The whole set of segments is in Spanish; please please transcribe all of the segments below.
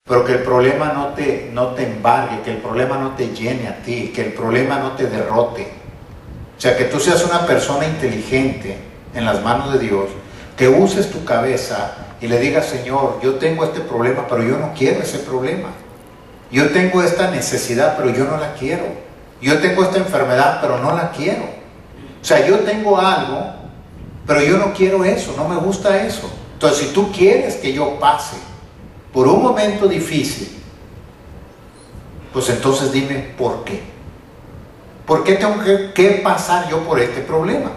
pero que el problema no te embargue, que el problema no te llene a ti, que el problema no te derrote. O sea, que tú seas una persona inteligente en las manos de Dios, que uses tu cabeza y le digas: Señor, yo tengo este problema, pero yo no quiero ese problema. Yo tengo esta necesidad, pero yo no la quiero. Yo tengo esta enfermedad, pero no la quiero. O sea, yo tengo algo, pero yo no quiero eso, no me gusta eso. Entonces, si tú quieres que yo pase por un momento difícil, pues entonces dime por qué. ¿Por qué tengo que pasar yo por este problema?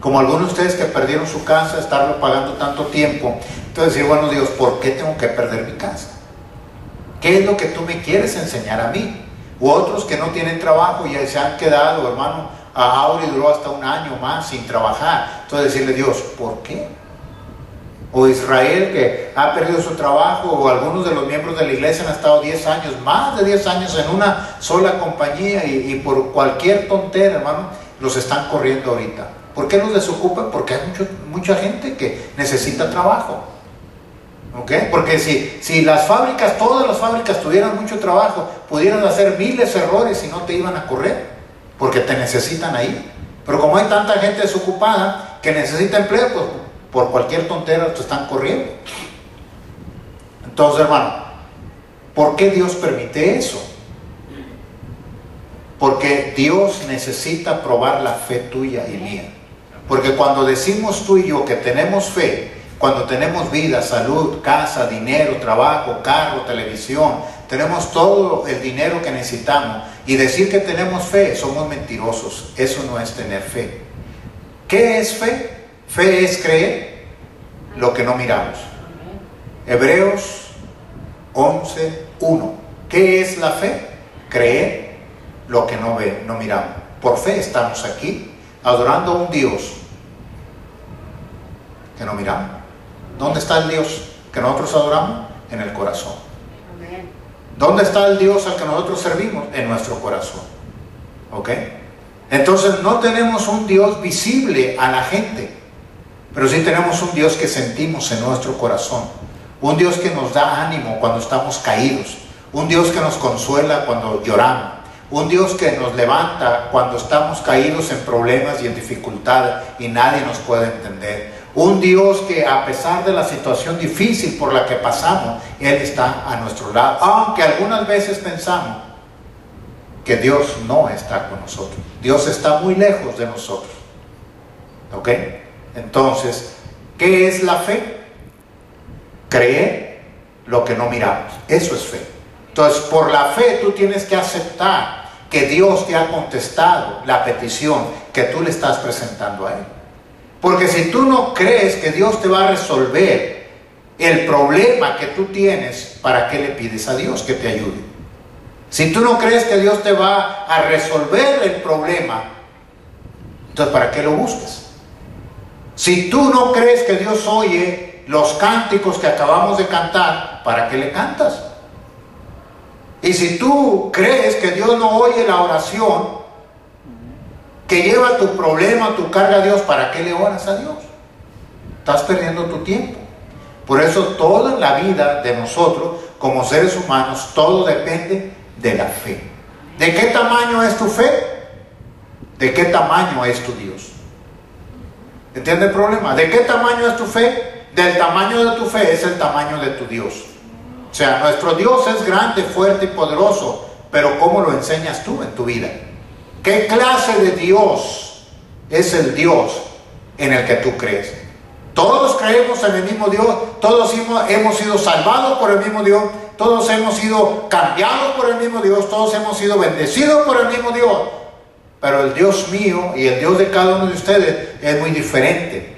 Como algunos de ustedes que perdieron su casa, estarlo pagando tanto tiempo. Entonces decir: bueno, Dios, ¿por qué tengo que perder mi casa? ¿Qué es lo que tú me quieres enseñar a mí? U otros que no tienen trabajo y se han quedado, hermano, a Auri duró hasta un año más sin trabajar. Entonces decirle: Dios, ¿por qué? O Israel, que ha perdido su trabajo, o algunos de los miembros de la iglesia han estado 10 años, más de 10 años en una sola compañía y por cualquier tontera, hermano, los están corriendo ahorita. ¿Por qué los desocupan? Porque hay mucha gente que necesita trabajo. ¿Ok? Porque si las fábricas, todas las fábricas tuvieran mucho trabajo, pudieran hacer miles de errores y no te iban a correr, porque te necesitan ahí. Pero como hay tanta gente desocupada que necesita empleo, pues por cualquier tontera te están corriendo. Entonces, hermano, ¿por qué Dios permite eso? Porque Dios necesita probar la fe tuya y mía. Porque cuando decimos tú y yo que tenemos fe, cuando tenemos vida, salud, casa, dinero, trabajo, carro, televisión, tenemos todo el dinero que necesitamos, y decir que tenemos fe, somos mentirosos. Eso no es tener fe. ¿Qué es fe? Fe es creer lo que no miramos. Hebreos 11:1. ¿Qué es la fe? Creer lo que no miramos. Por fe estamos aquí adorando a un Dios que no miramos. ¿Dónde está el Dios que nosotros adoramos? En el corazón. ¿Dónde está el Dios al que nosotros servimos? En nuestro corazón. ¿Ok? Entonces no tenemos un Dios visible a la gente, pero sí tenemos un Dios que sentimos en nuestro corazón. Un Dios que nos da ánimo cuando estamos caídos. Un Dios que nos consuela cuando lloramos. Un Dios que nos levanta cuando estamos caídos en problemas y en dificultades y nadie nos puede entender. Un Dios que, a pesar de la situación difícil por la que pasamos, Él está a nuestro lado. Aunque algunas veces pensamos que Dios no está con nosotros. Dios está muy lejos de nosotros. ¿Ok? Entonces, ¿qué es la fe? Creer lo que no miramos. Eso es fe. Entonces, por la fe tú tienes que aceptar que Dios te ha contestado la petición que tú le estás presentando a Él. Porque si tú no crees que Dios te va a resolver el problema que tú tienes, ¿para qué le pides a Dios que te ayude? Si tú no crees que Dios te va a resolver el problema, entonces ¿para qué lo buscas? Si tú no crees que Dios oye los cánticos que acabamos de cantar, ¿para qué le cantas? Y si tú crees que Dios no oye la oración que lleva tu problema, tu carga a Dios, ¿para qué le oras a Dios? Estás perdiendo tu tiempo. Por eso toda la vida de nosotros como seres humanos, todo depende de la fe. ¿De qué tamaño es tu fe? ¿De qué tamaño es tu Dios? ¿Entiende el problema? ¿De qué tamaño es tu fe? Del tamaño de tu fe es el tamaño de tu Dios. O sea, nuestro Dios es grande, fuerte y poderoso, pero ¿cómo lo enseñas tú en tu vida? ¿Qué clase de Dios es el Dios en el que tú crees? Todos creemos en el mismo Dios, todos hemos sido salvados por el mismo Dios, todos hemos sido cambiados por el mismo Dios, todos hemos sido bendecidos por el mismo Dios. Pero el Dios mío y el Dios de cada uno de ustedes es muy diferente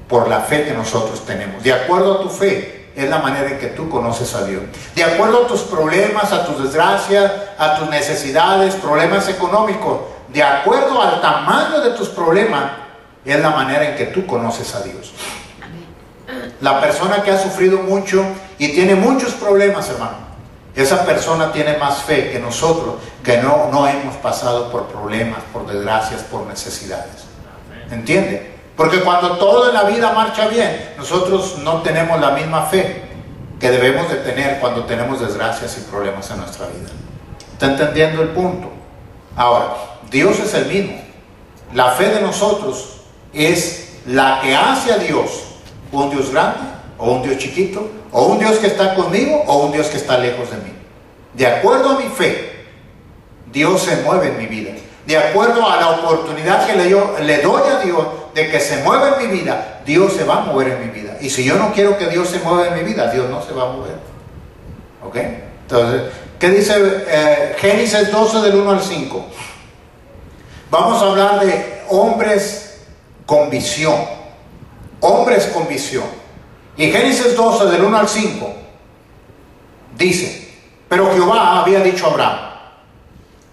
por la fe que nosotros tenemos. De acuerdo a tu fe, es la manera en que tú conoces a Dios. De acuerdo a tus problemas, a tus desgracias, a tus necesidades, problemas económicos, de acuerdo al tamaño de tus problemas, es la manera en que tú conoces a Dios. La persona que ha sufrido mucho y tiene muchos problemas, hermano, esa persona tiene más fe que nosotros, que no hemos pasado por problemas, por desgracias, por necesidades. ¿Entiende? Porque cuando todo en la vida marcha bien, nosotros no tenemos la misma fe que debemos de tener cuando tenemos desgracias y problemas en nuestra vida. ¿Está entendiendo el punto? Ahora, Dios es el mismo. La fe de nosotros es la que hace a Dios un Dios grande o un Dios chiquito, o un Dios que está conmigo o un Dios que está lejos de mí. De acuerdo a mi fe, Dios se mueve en mi vida. De acuerdo a la oportunidad que le doy a Dios de que se mueva en mi vida, Dios se va a mover en mi vida. Y si yo no quiero que Dios se mueva en mi vida, Dios no se va a mover. ¿Ok? Entonces, ¿qué dice Génesis 12 del 1 al 5? Vamos a hablar de hombres con visión. Hombres con visión. Y Génesis 12 del 1 al 5 dice: pero Jehová había dicho a Abraham: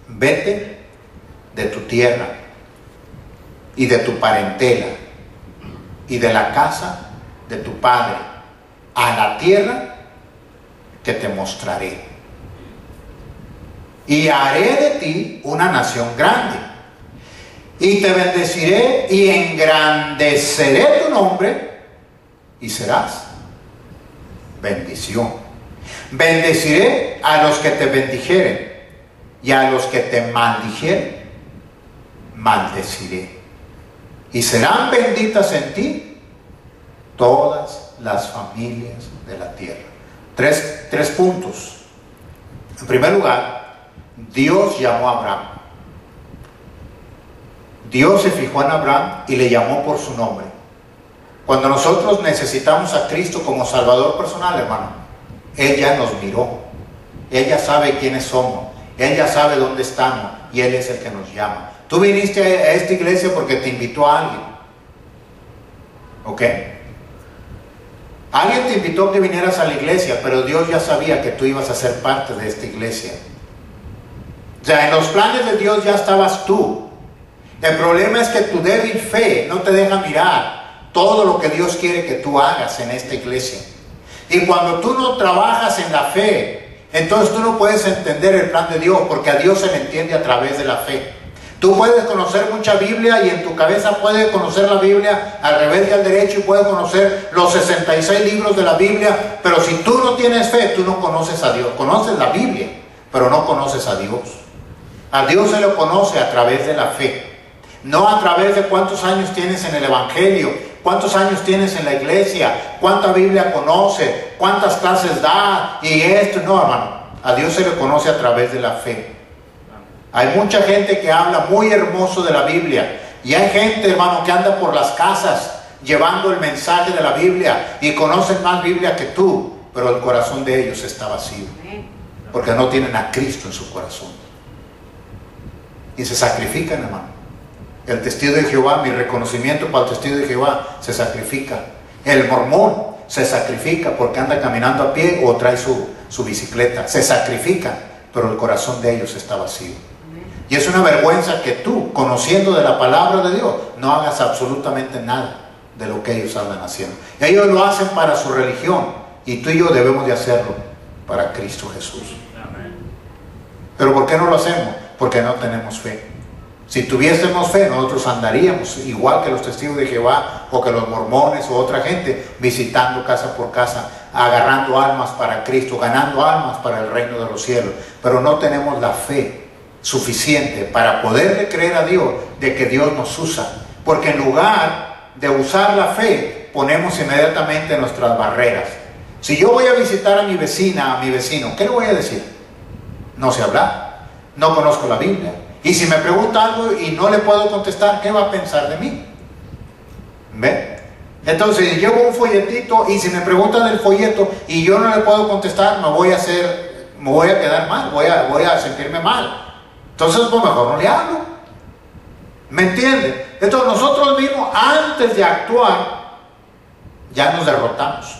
vete de tu tierra y de tu parentela y de la casa de tu padre a la tierra que te mostraré, y haré de ti una nación grande, y te bendeciré y engrandeceré tu nombre, y serás bendición. Bendeciré a los que te bendijeren, y a los que te maldijeren maldeciré, y serán benditas en ti todas las familias de la tierra. Tres puntos. En primer lugar, Dios llamó a Abraham. Dios se fijó en Abraham y le llamó por su nombre. Cuando nosotros necesitamos a Cristo como Salvador personal, hermano, Él ya nos miró. Él ya sabe quiénes somos. Él ya sabe dónde estamos. Y Él es el que nos llama. Tú viniste a esta iglesia porque te invitó a alguien. ¿Ok? Alguien te invitó a que vinieras a la iglesia, pero Dios ya sabía que tú ibas a ser parte de esta iglesia. O sea, en los planes de Dios ya estabas tú. El problema es que tu débil fe no te deja mirar todo lo que Dios quiere que tú hagas en esta iglesia. Y cuando tú no trabajas en la fe, entonces tú no puedes entender el plan de Dios, porque a Dios se le entiende a través de la fe. Tú puedes conocer mucha Biblia y en tu cabeza puedes conocer la Biblia al revés y al derecho, y puedes conocer los 66 libros de la Biblia, pero si tú no tienes fe, tú no conoces a Dios. Conoces la Biblia, pero no conoces a Dios. A Dios se lo conoce a través de la fe, no a través de cuántos años tienes en el Evangelio, cuántos años tienes en la iglesia, cuánta Biblia conoce, cuántas clases da y esto. No, hermano, a Dios se le conoce a través de la fe. Hay mucha gente que habla muy hermoso de la Biblia, y hay gente, hermano, que anda por las casas llevando el mensaje de la Biblia y conocen más Biblia que tú, pero el corazón de ellos está vacío, porque no tienen a Cristo en su corazón. Y se sacrifican, hermano. El testigo de Jehová, mi reconocimiento para el testigo de Jehová, se sacrifica. El mormón se sacrifica porque anda caminando a pie o trae su bicicleta. Se sacrifica, pero el corazón de ellos está vacío. Y es una vergüenza que tú, conociendo de la palabra de Dios, no hagas absolutamente nada de lo que ellos andan haciendo. Ellos lo hacen para su religión, y tú y yo debemos de hacerlo para Cristo Jesús. ¿Pero por qué no lo hacemos? Porque no tenemos fe. Si tuviésemos fe, nosotros andaríamos igual que los testigos de Jehová, o que los mormones o otra gente, visitando casa por casa, agarrando almas para Cristo, ganando almas para el reino de los cielos. Pero no tenemos la fe suficiente para poderle creer a Dios de que Dios nos usa, porque en lugar de usar la fe, ponemos inmediatamente nuestras barreras. Si yo voy a visitar a mi vecina, a mi vecino, ¿qué le voy a decir? No sé hablar, no conozco la Biblia, y si me pregunta algo y no le puedo contestar, ¿qué va a pensar de mí? ¿Ve? Entonces llevo un folletito, y si me preguntan del folleto y yo no le puedo contestar, me voy a quedar mal, voy a sentirme mal. Entonces, pues mejor no le hablo. ¿Me entienden? Entonces nosotros mismos, antes de actuar, ya nos derrotamos.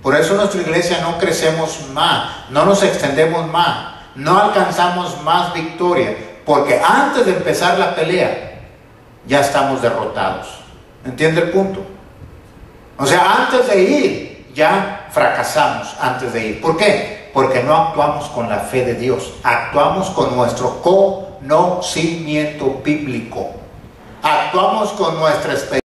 Por eso en nuestra iglesia no crecemos más, no nos extendemos más, no alcanzamos más victoria, porque antes de empezar la pelea, ya estamos derrotados. ¿Entiende el punto? O sea, antes de ir, ya fracasamos antes de ir. ¿Por qué? Porque no actuamos con la fe de Dios, actuamos con nuestro conocimiento bíblico, actuamos con nuestra experiencia.